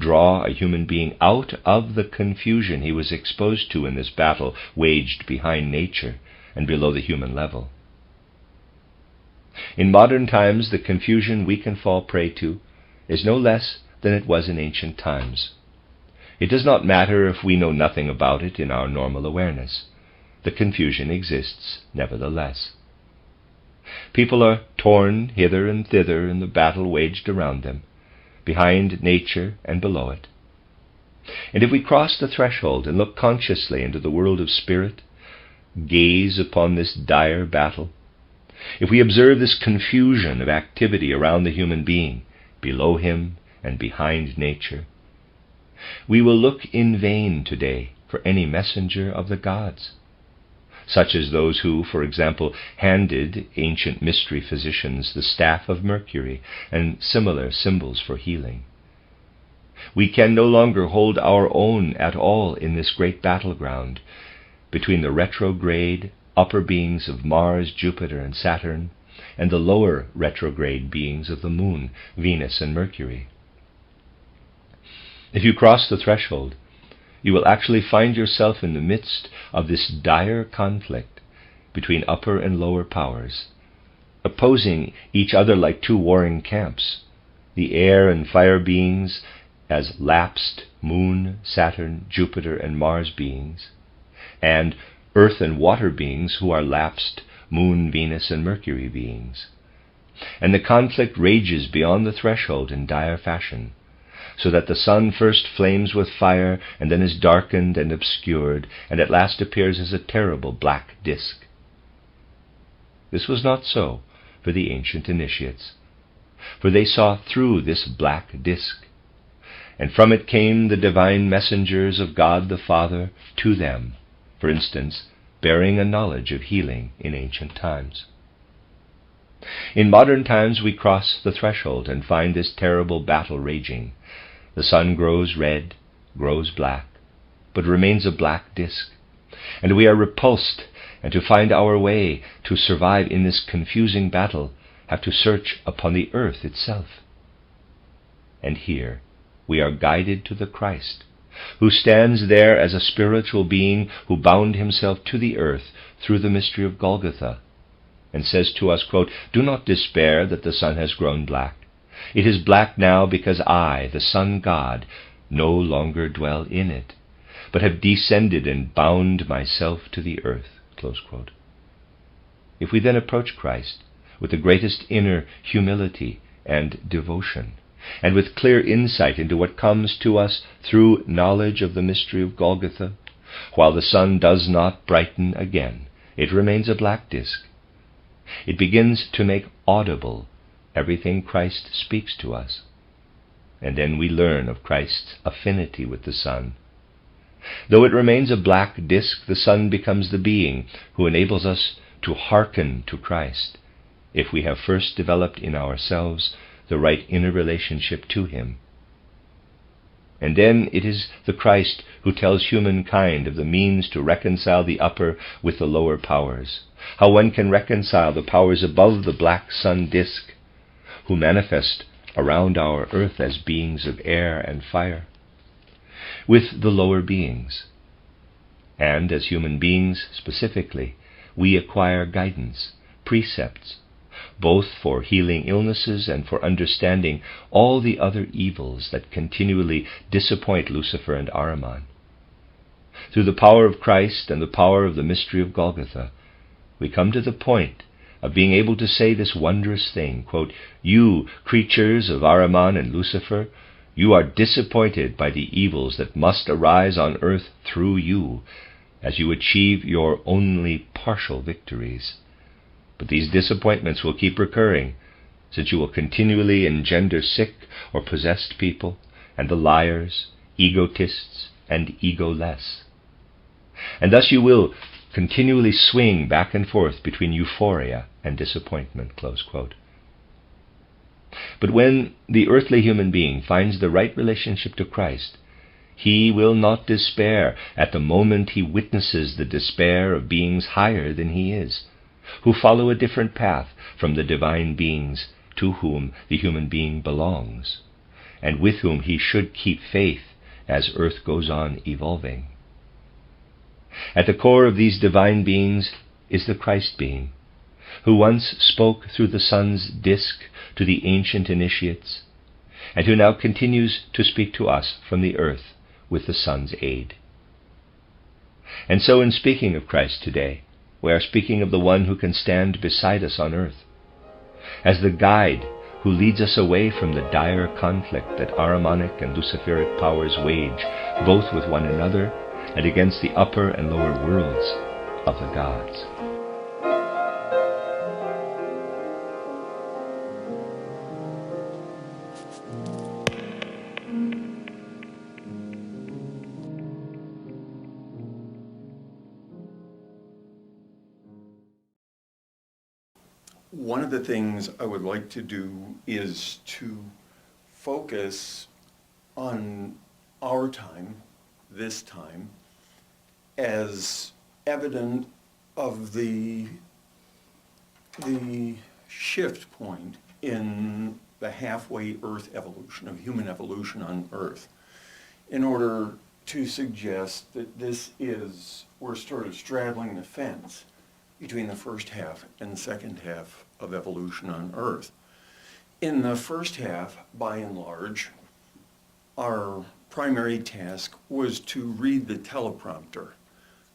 draw a human being out of the confusion he was exposed to in this battle waged behind nature and below the human level. In modern times, the confusion we can fall prey to is no less than it was in ancient times. It does not matter if we know nothing about it in our normal awareness. The confusion exists nevertheless. People are torn hither and thither in the battle waged around them, behind nature and below it. And if we cross the threshold and look consciously into the world of spirit, gaze upon this dire battle, if we observe this confusion of activity around the human being, below him and behind nature, we will look in vain today for any messenger of the gods, such as those who, for example, handed ancient mystery physicians the staff of Mercury and similar symbols for healing. We can no longer hold our own at all in this great battleground between the retrograde upper beings of Mars, Jupiter, and Saturn, and the lower retrograde beings of the Moon, Venus, and Mercury. If you cross the threshold, you will actually find yourself in the midst of this dire conflict between upper and lower powers, opposing each other like two warring camps, the air and fire beings as lapsed Moon, Saturn, Jupiter, and Mars beings, and earth and water beings who are lapsed Moon, Venus, and Mercury beings. And the conflict rages beyond the threshold in dire fashion, so that the sun first flames with fire, and then is darkened and obscured, and at last appears as a terrible black disk. This was not so for the ancient initiates, for they saw through this black disk, and from it came the divine messengers of God the Father to them, for instance, bearing a knowledge of healing in ancient times. In modern times we cross the threshold and find this terrible battle raging. The sun grows red, grows black, but remains a black disk, and we are repulsed, and to find our way, to survive in this confusing battle, have to search upon the earth itself. And here we are guided to the Christ, who stands there as a spiritual being who bound himself to the earth through the mystery of Golgotha, and says to us, quote, "Do not despair that the sun has grown black. It is black now because I, the Sun God, no longer dwell in it, but have descended and bound myself to the earth." Close quote. If we then approach Christ with the greatest inner humility and devotion, and with clear insight into what comes to us through knowledge of the mystery of Golgotha, while the sun does not brighten again, it remains a black disk. It begins to make audible everything Christ speaks to us, and then we learn of Christ's affinity with the sun. Though it remains a black disk, the sun becomes the being who enables us to hearken to Christ, if we have first developed in ourselves the right inner relationship to him. And then it is the Christ who tells humankind of the means to reconcile the upper with the lower powers, how one can reconcile the powers above the black sun disk, who manifest around our earth as beings of air and fire, with the lower beings. And as human beings specifically, we acquire guidance, precepts, both for healing illnesses and for understanding all the other evils that continually disappoint Lucifer and Ahriman. Through the power of Christ and the power of the mystery of Golgotha, we come to the point of being able to say this wondrous thing, quote, "You, creatures of Ahriman and Lucifer, you are disappointed by the evils that must arise on earth through you, as you achieve your only partial victories. But these disappointments will keep recurring, since you will continually engender sick or possessed people, and the liars, egotists, and egoless. And thus you will continually swing back and forth between euphoria and disappointment." Close quote. But when the earthly human being finds the right relationship to Christ, he will not despair at the moment he witnesses the despair of beings higher than he is, who follow a different path from the divine beings to whom the human being belongs, and with whom he should keep faith as earth goes on evolving. At the core of these divine beings is the Christ being, who once spoke through the sun's disk to the ancient initiates, and who now continues to speak to us from the earth with the sun's aid. And so in speaking of Christ today, we are speaking of the one who can stand beside us on earth, as the guide who leads us away from the dire conflict that Ahrimanic and Luciferic powers wage, both with one another and against the upper and lower worlds of the gods. One of the things I would like to do is to focus on our time, this time, as evident of the shift point in the halfway Earth evolution, of human evolution on Earth, in order to suggest that we're sort of straddling the fence between the first half and the second half of evolution on Earth. In the first half, by and large, our primary task was to read the teleprompter,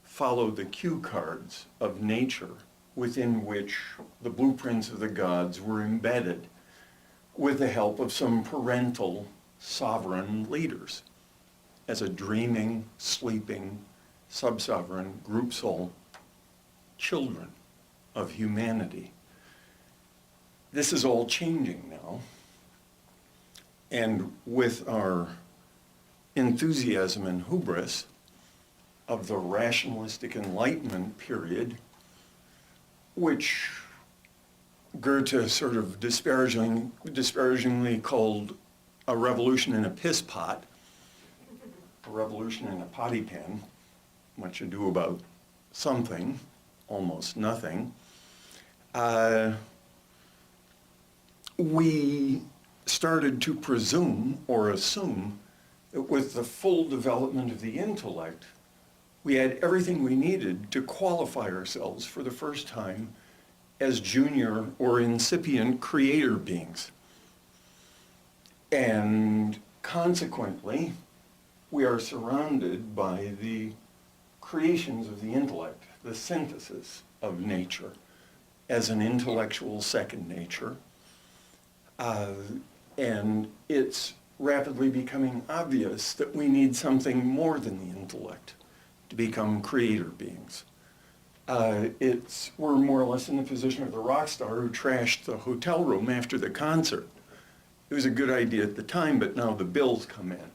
follow the cue cards of nature within which the blueprints of the gods were embedded with the help of some parental sovereign leaders as a dreaming, sleeping, sub-sovereign group soul children of humanity. This is all changing now, and with our enthusiasm and hubris of the rationalistic Enlightenment period, which Goethe sort of disparagingly called a revolution in a piss pot, a revolution in a potty pan, much ado about something, almost nothing. We started to presume or assume that with the full development of the intellect, we had everything we needed to qualify ourselves for the first time as junior or incipient creator beings. And consequently, we are surrounded by the creations of the intellect, the synthesis of nature as an intellectual second nature. And it's rapidly becoming obvious that we need something more than the intellect to become creator beings. We're more or less in the position of the rock star who trashed the hotel room after the concert. It was a good idea at the time, but now the bills come in.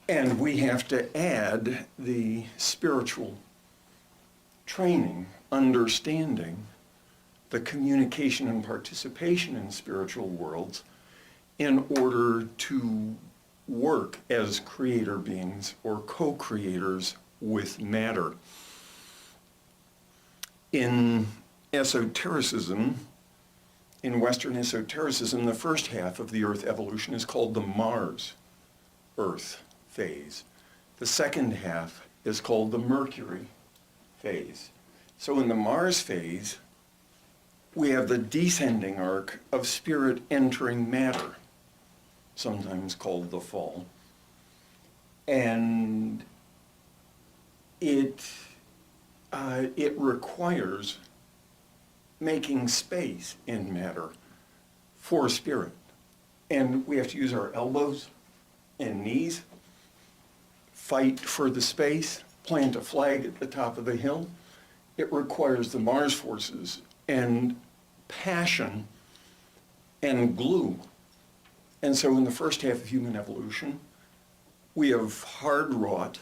And we have to add the spiritual training, understanding, the communication and participation in spiritual worlds in order to work as creator beings or co-creators with matter. In esotericism, in Western esotericism, the first half of the Earth evolution is called the Mars-Earth phase. The second half is called the Mercury phase. So in the Mars phase, we have the descending arc of spirit entering matter, sometimes called the fall. And it requires making space in matter for spirit. And we have to use our elbows and knees, fight for the space, plant a flag at the top of the hill. It requires the Mars forces and passion and glue. And so in the first half of human evolution, we have hard-wrought,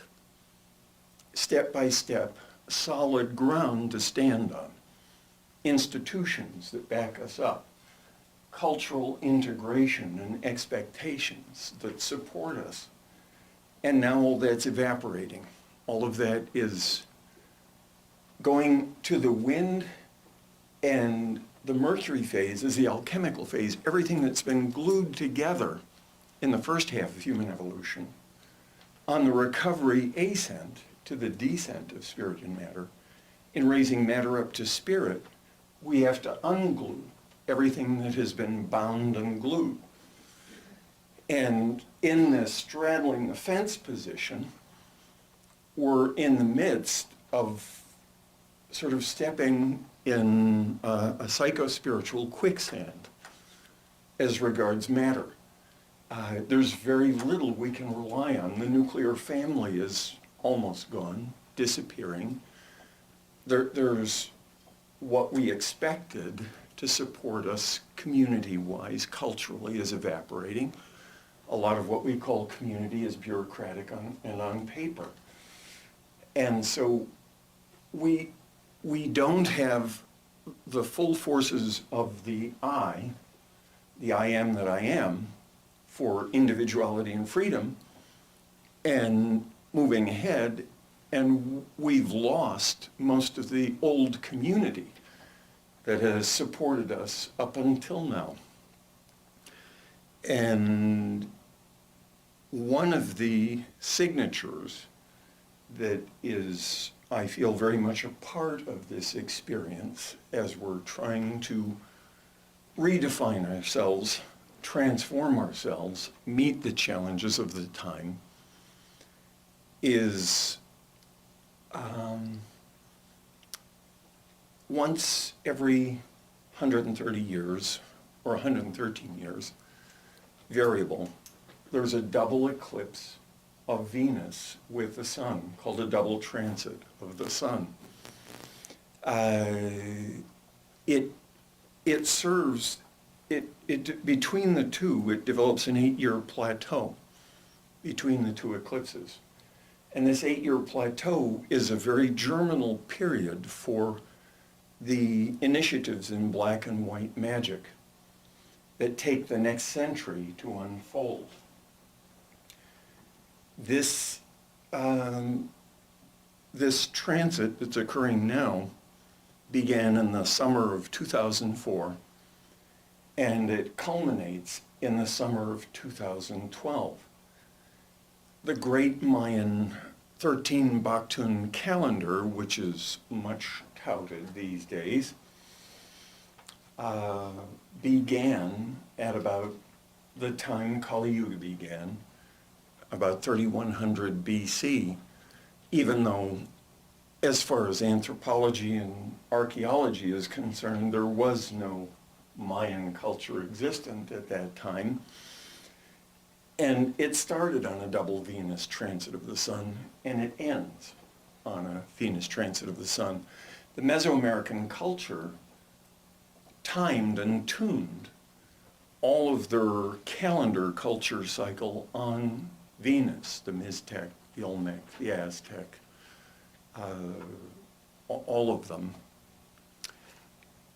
step-by-step, solid ground to stand on, institutions that back us up, cultural integration and expectations that support us. And now all that's evaporating. All of that is going to the wind, and the Mercury phase is the alchemical phase. Everything that's been glued together in the first half of human evolution. On the recovery ascent to the descent of spirit and matter, in raising matter up to spirit, we have to unglue everything that has been bound and glued. And in this straddling the fence position, we're in the midst of sort of stepping in a psycho-spiritual quicksand as regards matter. There's very little we can rely on. The nuclear family is almost gone, disappearing. There's what we expected to support us community-wise, culturally, is evaporating. A lot of what we call community is bureaucratic and on paper. And so we don't have the full forces of the I am that I am, for individuality and freedom, and moving ahead, and we've lost most of the old community that has supported us up until now. And one of the signatures that is, I feel, very much a part of this experience as we're trying to redefine ourselves, transform ourselves, meet the challenges of the time, is once every 130 years, or 113 years, variable, there's a double eclipse of Venus with the sun, called a double transit of the sun. It serves, between the two, it develops an 8-year plateau between the two eclipses. And this 8-year plateau is a very germinal period for the initiatives in black and white magic that take the next century to unfold. This transit that's occurring now began in the summer of 2004, and it culminates in the summer of 2012. The great Mayan 13 Baktun calendar, which is much touted these days, began at about the time Kali Yuga began, about 3100 BC, even though, as far as anthropology and archaeology is concerned, there was no Mayan culture existent at that time. And it started on a double Venus transit of the sun, and it ends on a Venus transit of the sun. The Mesoamerican culture timed and tuned all of their calendar culture cycle on Venus, the Miztec, the Olmec, the Aztec, all of them.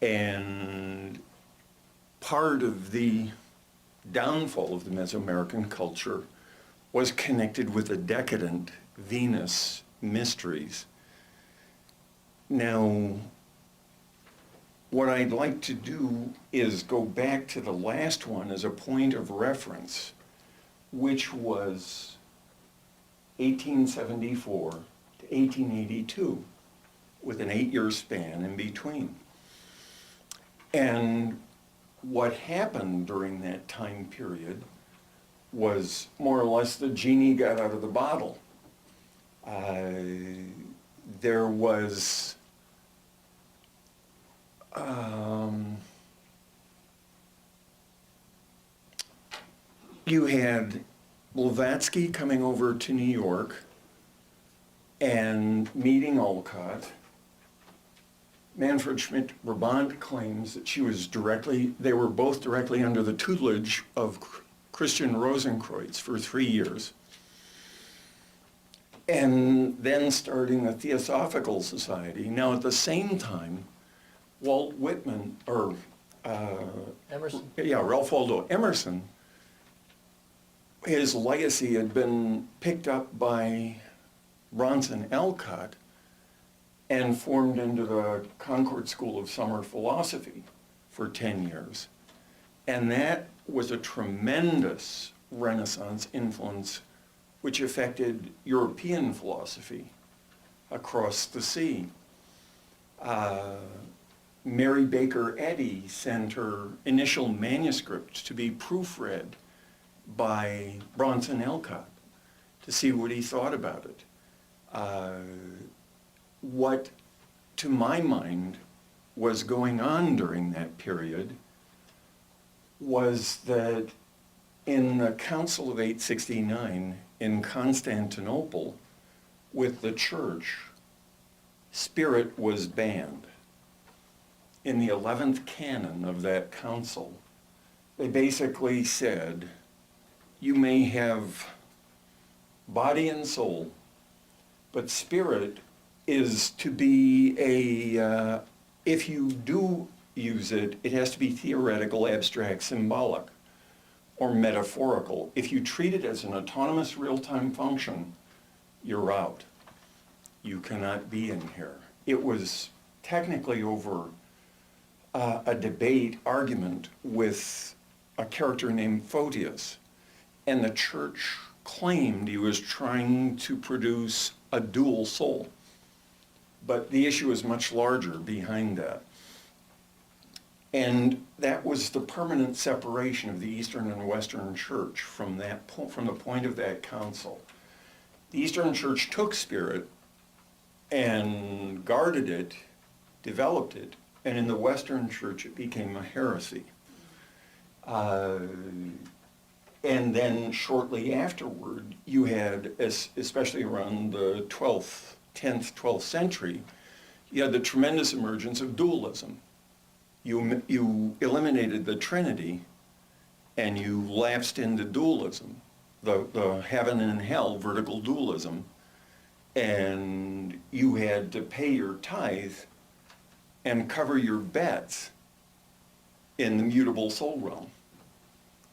And part of the downfall of the Mesoamerican culture was connected with the decadent Venus mysteries. Now, what I'd like to do is go back to the last one as a point of reference, which was 1874 to 1882, with an 8-year span in between. And what happened during that time period was more or less the genie got out of the bottle. There was you had Blavatsky coming over to New York and meeting Olcott. Manfred Schmidt-Brabant claims that they were both directly under the tutelage of Christian Rosenkreuz for 3 years. And then starting the Theosophical Society. Now at the same time, Walt Whitman, or Emerson. Ralph Waldo Emerson, his legacy had been picked up by Bronson Alcott and formed into the Concord School of Summer Philosophy for 10 years. And that was a tremendous Renaissance influence which affected European philosophy across the sea. Mary Baker Eddy sent her initial manuscript to be proofread by Bronson Alcott to see what he thought about it. What, to my mind, was going on during that period was that in the Council of 869 in Constantinople with the church, spirit was banned. In the 11th canon of that council, they basically said, you may have body and soul, but spirit is to be if you do use it, it has to be theoretical, abstract, symbolic, or metaphorical. If you treat it as an autonomous real-time function, you're out. You cannot be in here. It was technically over a debate, argument with a character named Photius, and the church claimed he was trying to produce a dual soul. But the issue is much larger behind that. And that was the permanent separation of the Eastern and Western Church from the point of that council. The Eastern Church took spirit and guarded it, developed it, and in the Western Church it became a heresy. And then shortly afterward, you had, especially around the 10th, 12th century, you had the tremendous emergence of dualism. You eliminated the Trinity and you lapsed into dualism, the heaven and hell vertical dualism, and you had to pay your tithe and cover your bets in the mutable soul realm.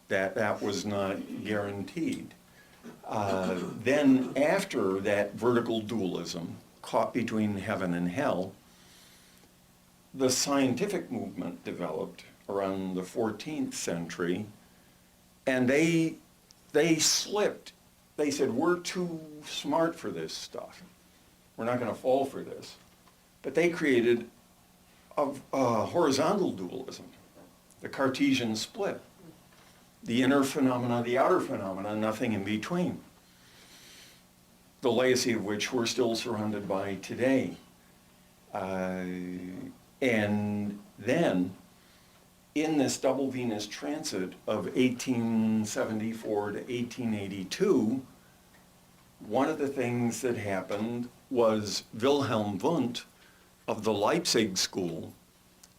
That was not guaranteed. Then after that vertical dualism, caught between heaven and hell, the scientific movement developed around the 14th century, and they slipped. They said, we're too smart for this stuff. We're not going to fall for this. But they created a horizontal dualism, the Cartesian split. The inner phenomena, the outer phenomena, nothing in between. The legacy of which we're still surrounded by today. And then, in this double Venus transit of 1874 to 1882, one of the things that happened was Wilhelm Wundt of the Leipzig School,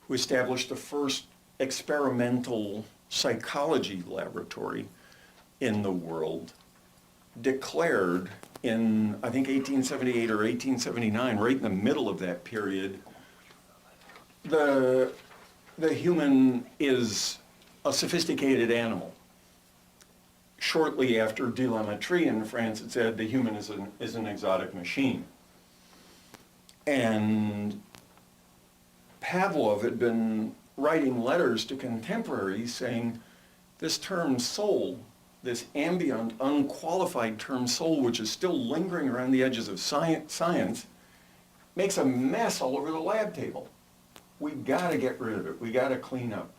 who established the first experimental psychology laboratory in the world, declared in, I think, 1878 or 1879, right in the middle of that period, the human is a sophisticated animal. Shortly after De la Mettrie in France, it said the human is an exotic machine. And Pavlov had been writing letters to contemporaries saying, this term soul, this ambient, unqualified term soul, which is still lingering around the edges of science, makes a mess all over the lab table. We got to get rid of it. We got to clean up.